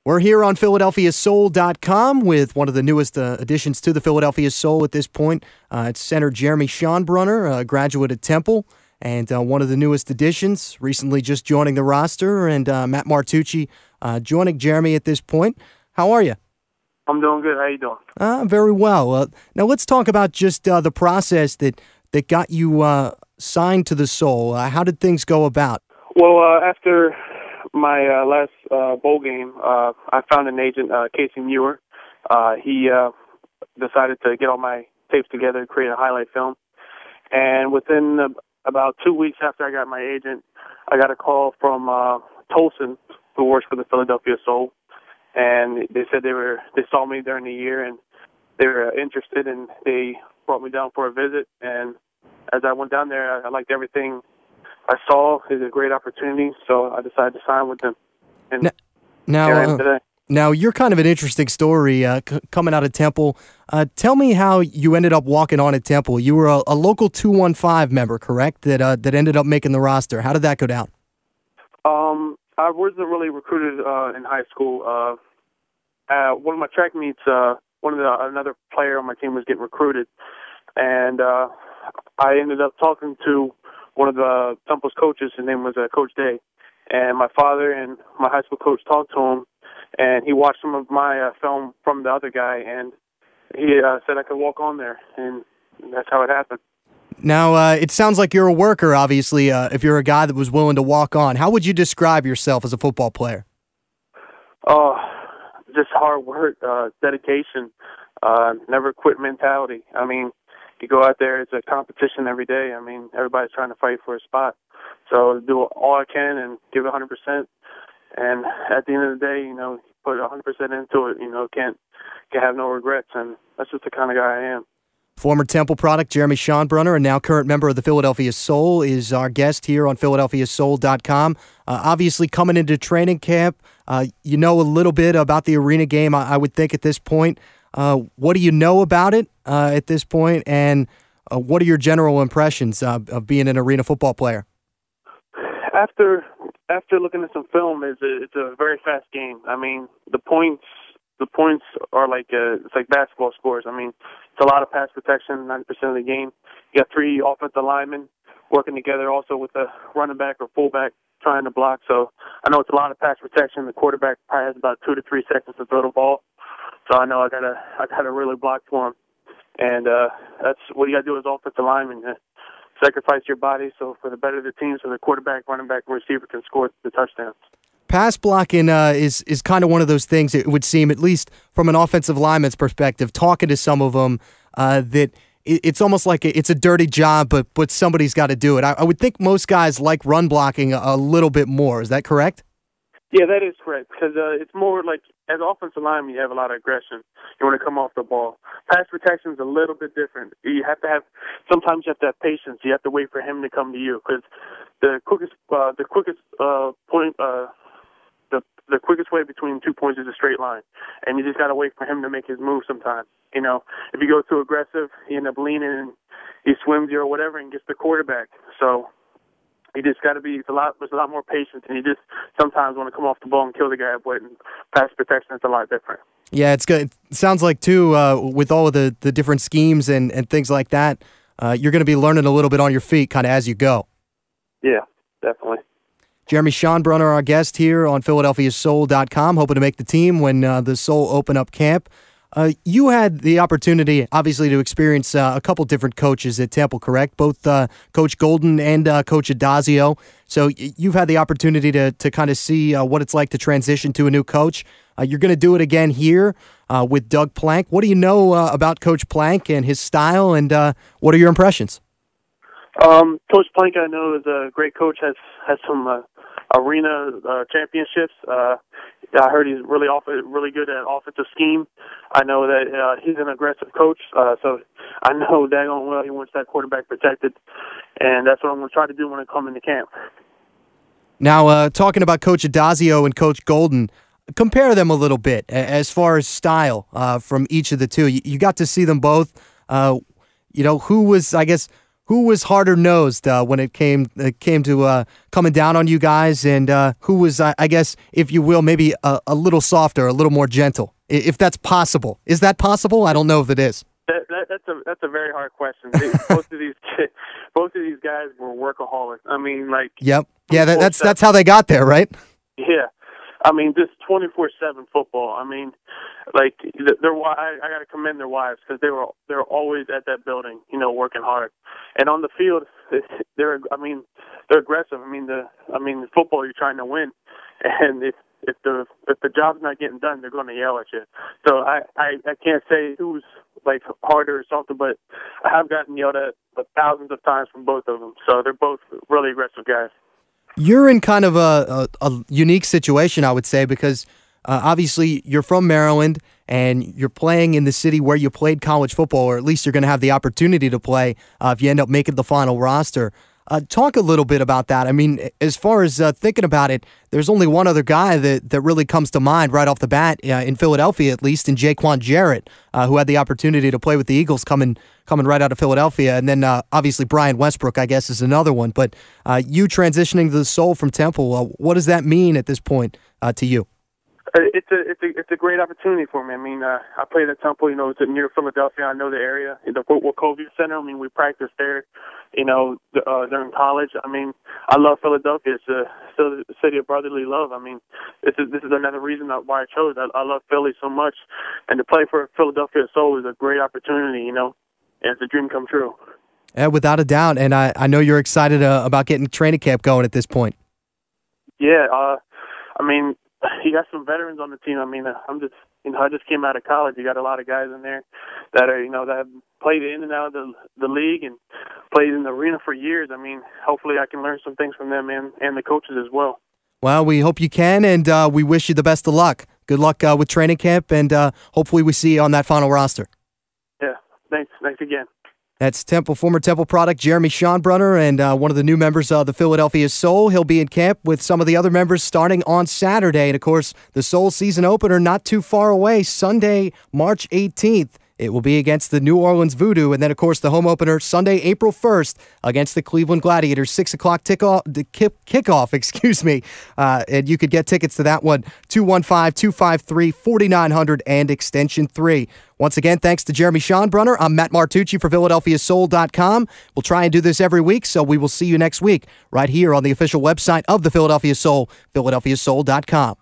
We're here on PhiladelphiaSoul.com with one of the newest additions to the Philadelphia Soul at this point. It's center Jeremy Schonbrunner, a graduate at Temple, and one of the newest additions, recently just joining the roster, and Matt Martucci joining Jeremy at this point. How are you? I'm doing good. How you doing? Very well. Now let's talk about just the process that got you signed to the Soul. How did things go about? Well, after my last bowl game, I found an agent, Casey Muir. He decided to get all my tapes together, create a highlight film. And within about 2 weeks after I got my agent, I got a call from Tolson, who works for the Philadelphia Soul. And they said they saw me during the year and they were interested, and they brought me down for a visit. And as I went down there, I liked everything I saw. It was a great opportunity, so I decided to sign with them. And now you're kind of an interesting story coming out of Temple. Tell me how you ended up walking on at Temple. You were a local 215 member, correct? That ended up making the roster. How did that go down? I wasn't really recruited in high school. One of my track meets, another player on my team was getting recruited, and I ended up talking to one of the Temple's coaches. His name was Coach Day, and my father and my high school coach talked to him, and he watched some of my film from the other guy, and he said I could walk on there, and that's how it happened. Now, it sounds like you're a worker, obviously, if you're a guy that was willing to walk on. How would you describe yourself as a football player? Just hard work, dedication, never quit mentality. I mean, you go out there, it's a competition every day. I mean, everybody's trying to fight for a spot. So do all I can and give 100%. And at the end of the day, put 100% into it, can't have no regrets. And that's just the kind of guy I am. Former Temple product Jeremy Schonbrunner, and now current member of the Philadelphia Soul, is our guest here on PhiladelphiaSoul.com. Obviously, coming into training camp, you know a little bit about the arena game, I would think, at this point. What do you know about it at this point, and what are your general impressions of being an arena football player? After looking at some film, it's a very fast game. I mean, the points are like it's like basketball scores. I mean, it's a lot of pass protection, 90% of the game. You got three offensive linemen working together, also with a running back or fullback trying to block. So I know it's a lot of pass protection. The quarterback probably has about 2 to 3 seconds to throw the ball. So I know I gotta really block for him. And that's what you gotta do as offensive lineman. Sacrifice your body so for the better of the team, so the quarterback, running back, and receiver can score the touchdowns. Pass blocking is kind of one of those things, it would seem, at least from an offensive lineman's perspective, talking to some of them, that it's almost like it's a dirty job, but somebody's got to do it. I would think most guys like run blocking a little bit more. Is that correct? Yeah, that is correct, because it's more like, as an offensive lineman, you have a lot of aggression. You want to come off the ball. Pass protection is a little bit different. Sometimes you have to have patience. You have to wait for him to come to you, because the quickest way between 2 points is a straight line, and you just got to wait for him to make his move sometimes. If you go too aggressive, you end up leaning and he swims you or whatever and gets the quarterback. So you just got to be, there's a lot more patience, and you just sometimes want to come off the ball and kill the guy, but in pass protection, it's a lot different. Yeah, it's good. It sounds like, too, with all of the different schemes and things like that, you're going to be learning a little bit on your feet kind of as you go. Yeah, definitely. Jeremy Schonbrunner, our guest here on PhiladelphiaSoul.com, hoping to make the team when the Soul open up camp. You had the opportunity, obviously, to experience a couple different coaches at Temple, correct? Both Coach Golden and Coach Adazio. So you've had the opportunity to kind of see what it's like to transition to a new coach. You're going to do it again here with Doug Plank. What do you know about Coach Plank and his style, and what are your impressions? Coach Plank, I know, is a great coach, has some arena championships. I heard he's really good at offensive scheme. I know that he's an aggressive coach, so I know daggone well he wants that quarterback protected, and that's what I'm going to try to do when I come into camp. Now, talking about Coach Adazio and Coach Golden, compare them a little bit as far as style from each of the two. You got to see them both. Who Who was harder nosed when it came to coming down on you guys, and who was, I guess, if you will, maybe a little softer, a little more gentle, if that's possible? Is that possible? I don't know if it is. That's a very hard question. Both of these guys were workaholics. I mean, like. Yep. Yeah, that's how they got there, right? Yeah. I mean, just 24/7 football. I mean, like I got to commend their wives because they're always at that building, working hard. And on the field, they're aggressive. I mean, football, you're trying to win, and if the job's not getting done, they're going to yell at you. So I can't say who's like harder or something, but I have gotten yelled at thousands of times from both of them. So they're both really aggressive guys. You're in kind of a unique situation, I would say, because obviously you're from Maryland and you're playing in the city where you played college football, or at least you're going to have the opportunity to play if you end up making the final roster. Talk a little bit about that. I mean, as far as thinking about it, there's only one other guy that really comes to mind right off the bat, in Philadelphia at least, in Jaquan Jarrett, who had the opportunity to play with the Eagles coming right out of Philadelphia. And then obviously Brian Westbrook, I guess, is another one. But you transitioning to the Soul from Temple, what does that mean at this point to you? It's a great opportunity for me. I mean, I played at Temple. It's near Philadelphia. I know the area. The Wachovia Center. I mean, we practiced there. During college. I mean, I love Philadelphia. It's still a city of brotherly love. I mean, this is another reason why I chose. I love Philly so much, and to play for Philadelphia Soul is a great opportunity. And it's a dream come true. Yeah, without a doubt. And I know you're excited about getting training camp going at this point. Yeah. I mean, you got some veterans on the team. I mean, I just came out of college. You got a lot of guys in there that are, that have played in and out of the league and played in the arena for years. I mean, hopefully I can learn some things from them and the coaches as well. Well, we hope you can, and we wish you the best of luck. Good luck with training camp, and hopefully we see you on that final roster. Yeah, thanks again. That's former Temple product Jeremy Schonbrunner, and one of the new members of the Philadelphia Soul. He'll be in camp with some of the other members starting on Saturday. And, of course, the Soul season opener not too far away, Sunday, March 18th. It will be against the New Orleans Voodoo. And then, of course, the home opener Sunday, April 1st against the Cleveland Gladiators, 6 o'clock kickoff, and you could get tickets to that one, 215-253-4900 and extension 3. Once again, thanks to Jeremy Schonbrunner. I'm Matt Martucci for PhiladelphiaSoul.com. We'll try and do this every week, so we will see you next week right here on the official website of the Philadelphia Soul, PhiladelphiaSoul.com.